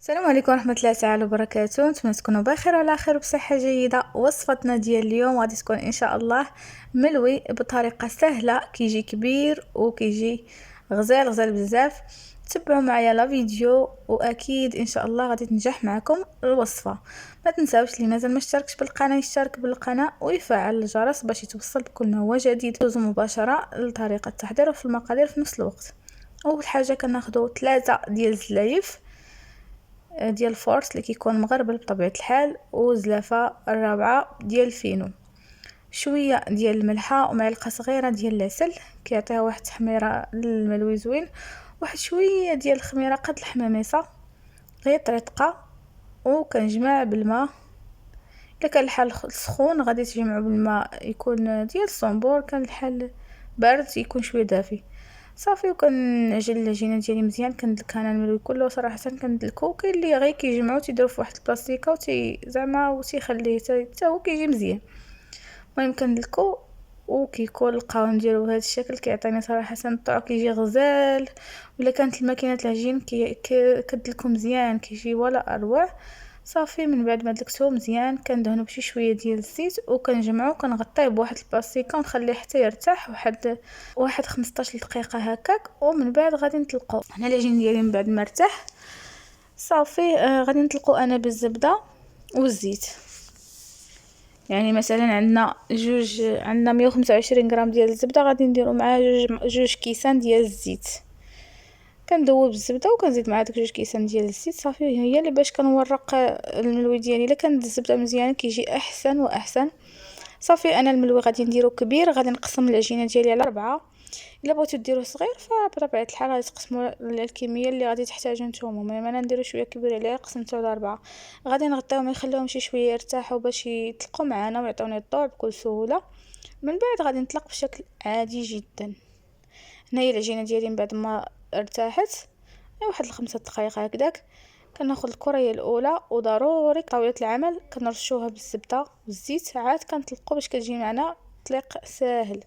السلام عليكم ورحمة الله تعالى وبركاته. نتمنى تكونوا بخير وعلى خير وبصحة جيدة. وصفتنا ديال اليوم غادي تكون ان شاء الله ملوي بطريقة سهلة، كيجي كبير وكيجي غزال غزال بزاف. تبعوا معايا لا فيديو واكيد ان شاء الله غادي تنجح معكم الوصفة. ما تنساوش اللي مازال ما اشتركش بالقناة يشترك بالقناة ويفعل الجرس باش يتوصل بكل ما هو جديد. دوزو مباشرة لطريقة التحضير وفي المقادير في نفس الوقت. اول حاجة كناخدو 3 ديال الزلايف ديال الفورس اللي كيكون مغربل بطبيعه الحال، وزلافه الرابعه ديال الفينو، شويه ديال الملحه ومعلقه صغيره ديال العسل كيعطيها واحد التحميره للملوي زوين، واحد شويه ديال الخميره قد الحماميصه غير طريقه، وكنجمع بالماء. الا كان الحال سخون غادي تجمعوا بالماء يكون ديال الصنبور، كان الحال بارد يكون شويه دافي صافي. وكنعجن العجينه ديالي مزيان، كندلك انا الملوي كله صراحه كندلكو. كاين اللي غير كيجمعو تيديرو في واحد البلاستيكه زعما وتيخليه حتى هو كيجي مزيان. المهم كندلكو وكيكون القوام ديالو بهذا الشكل، كيعطيني صراحه الطعم كيجي غزال. ولا كانت الماكينه العجين كدلكو مزيان كيجي ولا اروع. صافي من بعد ما دلكتو مزيان كندهنو بشي شويه ديال الزيت وكنجمعو، كنغطيه بواحد البلاستيكه ونخليه حتى يرتاح واحد 15 دقيقه هكاك. ومن بعد غادي نطلقو. هنا العجين ديالي من بعد ما ارتاح صافي غادي نطلقو انا بالزبده والزيت. يعني مثلا عندنا 125 غرام ديال الزبده، غادي نديرو معها جوج كيسان ديال الزيت. كندوب الزبده وكنزيد مع داك 2 كيسان ديال الزيت صافي. هي اللي باش كنورق الملوي ديالي. الا كانت الزبده مزيانه كيجي احسن واحسن. صافي انا الملوي غادي نديرو كبير، غادي نقسم العجينه ديالي على 4. الا بغيتو ديروه صغير فبطبيعه الحال غادي تقسموا الكميه اللي غادي تحتاجو نتوما. المهم انا نديرو شويه كبير عليه، قسمته على 4. غادي نغطيوهم يخليهم شي شويه يرتاحوا باش يطلقوا معنا ويعطيوني الضوء بكل سهوله. من بعد غادي نطلق بشكل عادي جدا. هنايا العجينه ديالي من بعد ما ارتاحت واحد 5 دقائق هكذاك، كناخذ الكريه الاولى وضروري طاوله العمل كنرشوها بالزبده والزيت، عاد كنطلقوا باش كتجي معنا طليق ساهل.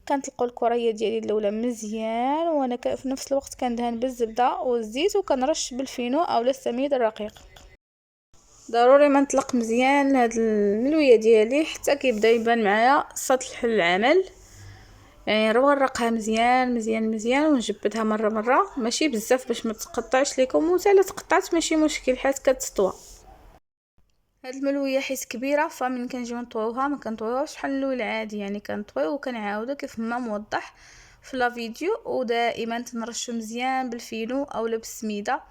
كنطلقوا الكريه ديالي الاولى مزيان، وانا في نفس الوقت كندهن بالزبده والزيت وكنرش بالفينو اولا السميد الرقيق. ضروري ما نطلق مزيان هاد الملويه ديالي حتى كيبدا يبان معايا سطح العمل. يعني نورقها مزيان مزيان مزيان ونجبدها مره مره، ماشي بزاف باش ما تقطعش لكم، وتا لا تقطعت ماشي مشكل حيت كتطوى. هاد الملويه حيت كبيره فمن كنجيو نطويوها ما كنطويوهاش بحال الملوي العادي، يعني كنطويو وكنعاودو كيف ما موضح في لا فيديو. ودائما تنرشو مزيان بالفينو اولا بالسميده،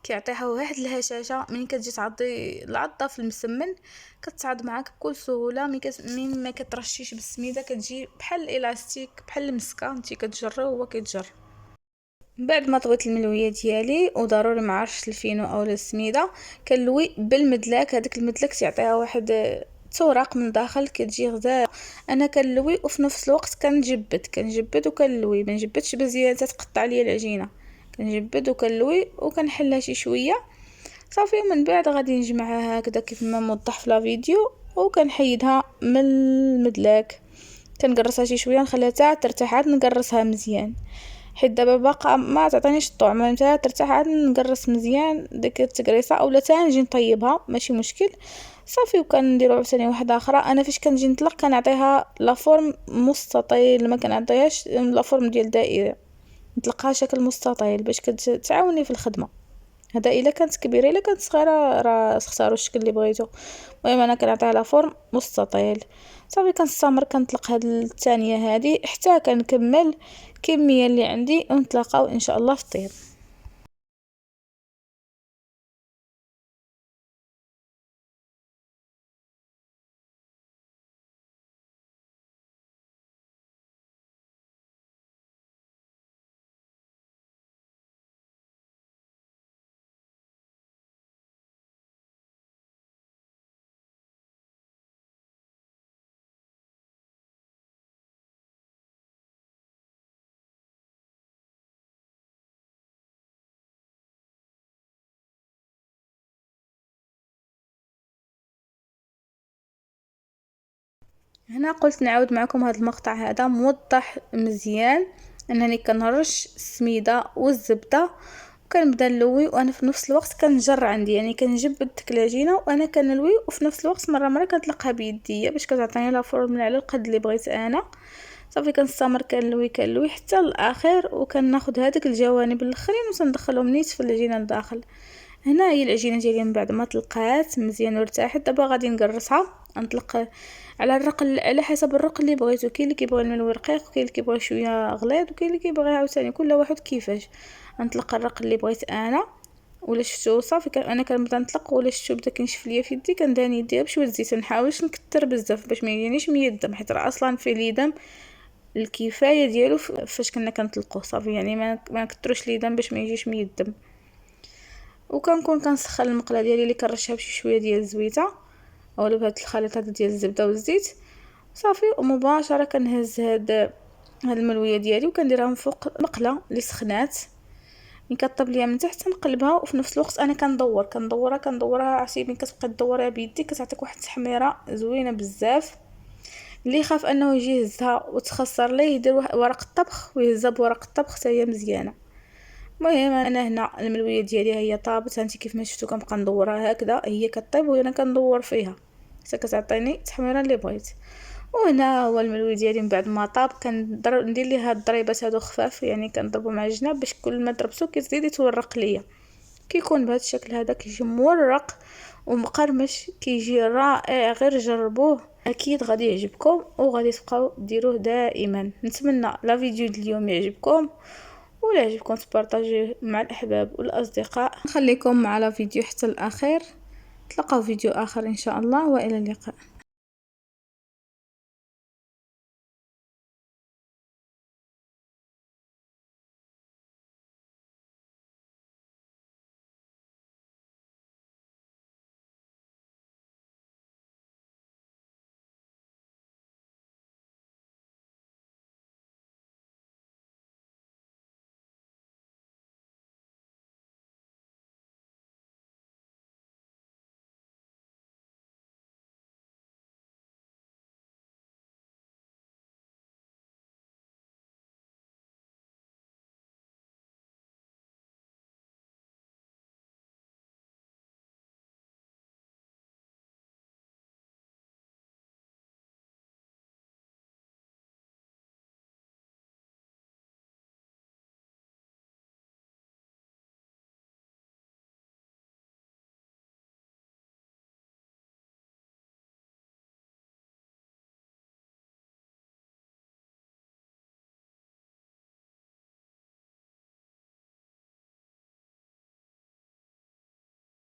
كيعطيها واحد الهشاشه. من كتجي تعضي العضه في المسمن كتصعد معاك بكل سهوله. من ما كترشيش بالسميده كتجي بحال الالاستيك بحال المسكه، انت كتجري وهو كيتجر. بعد ما طويت الملويه ديالي وضروري ما عرفتش الفينو او السميده، كنلوي بالمدلاك. هذاك المدلاك تعطيها واحد توراق من داخل كتجي غزاله. انا كنلوي وفي نفس الوقت كنجبد وكنلوي، ما نجبدش بزياده تقطع لي العجينه. كنجبد وكنلوي وكنحلها شي شويه صافي. ومن بعد غادي نجمعها هكذا كيف ما موضح في لا فيديو وكنحيدها من المدلاك. كنقرصها شي شويه نخليها حتى ترتاح، عاد نقرصها مزيان حيت دابا باقا ما تعطينيش الطعم. متى ترتاح عاد نقرص مزيان ديك التقريصه اولا تا نجي نطيبها ماشي مشكل صافي. وكنديروا عاوتاني واحده اخرى. انا فاش كنجي نطلق كنعطيها لا فورم مستطيل، ما كنعطيهاش لا فورم ديال دائره، نطلقها شكل مستطيل باش كتعاوني في الخدمه. هذا الا كانت كبيره، الا كانت صغيره راه اختاروا الشكل اللي بغيتو. المهم انا كنعطيها لا فورم مستطيل صافي. كنستمر كنطلق هاد الثانيه هذه حتى كنكمل الكميه اللي عندي ونتلاقاو ان شاء الله في الطيب. هنا قلت نعاود معكم هذا المقطع هذا موضح مزيان انني كنرش السميده والزبده وكنبدا نلوي، وانا في نفس الوقت كنجر عندي، يعني كنجبد ديك العجينه وانا كنلوي، وفي نفس الوقت مره كنطلقها بيديا باش كتعطيني لا فورم على القد اللي بغيت انا. صافي كنستمر كنلوي حتى الاخر، وكناخذ هذيك الجوانب الاخرين وتندخلهم نيت في العجينه لداخل. هنا هي العجينه ديالي من بعد ما طلقات مزيان وارتاحت. دابا غادي نقرصها، نطلق على الرقل على حسب الرقل اللي بغيتو. كاين اللي كيبغي الملوي رقيق، وكاين اللي كيبغي شويه غليظ، وكاين اللي كيبغي عاوتاني كل واحد كيفاش. نطلق الرقل اللي بغيت انا. ولا شفتو صافي انا كنبدا نطلق، ولا شفتو بدا كينشف ليا في يدي، كندهن يديها بشويه الزيت. منحاولش نكتر بزاف باش ما يجينيش ميدم، حيت راه اصلا في اليدم الكفايه ديالو فاش كنا كنطلقوه. صافي يعني ما نكتروش اليدم باش ما يجيش ميدم. وكنكون كنسخن المقله ديالي اللي كنرشها بشي شويه ديال الزويته اولا بهذا الخليط هذا ديال الزبده والزيت. صافي ومباشره كنهز هاد الملويه ديالي وكنديرها فوق المقله اللي سخنات. ملي كطيب ليا من تحت نقلبها، وفي نفس الوقت انا كندورها عرفتي ملي كتبقى تدورها بيديك كتعطيك واحد التحميره زوينه بزاف. اللي خاف انه يجي يهزها وتخسر ليه يدير ورق الطبخ ويهزها بورق الطبخ حتى هي مزيانه. المهم انا هنا الملويه ديالي هي طابت، هانتي كيف ما شفتوا كنبقى ندورها هكذا هي كطيب وانا كندور فيها حتى كتعطيني التحميره اللي بغيت. وهنا هو الملوي ديالي من بعد ما طاب ندير ليه هاد الضريبات هادو خفاف، يعني كنضربو مع الجناب باش كل ما ضربتو كيزيد يتورق ليا. كيكون بهذا الشكل هذا كيجي مورق ومقرمش، كيجي رائع. غير جربوه اكيد غادي يعجبكم وغادي تبقاو ديروه دائما. نتمنى لا فيديو ديال اليوم يعجبكم، ولا يعجبكم تبارطاجيوه مع الاحباب والاصدقاء. نخليكم مع لا فيديو حتى الاخير. تلقاو فيديو اخر ان شاء الله، والى اللقاء.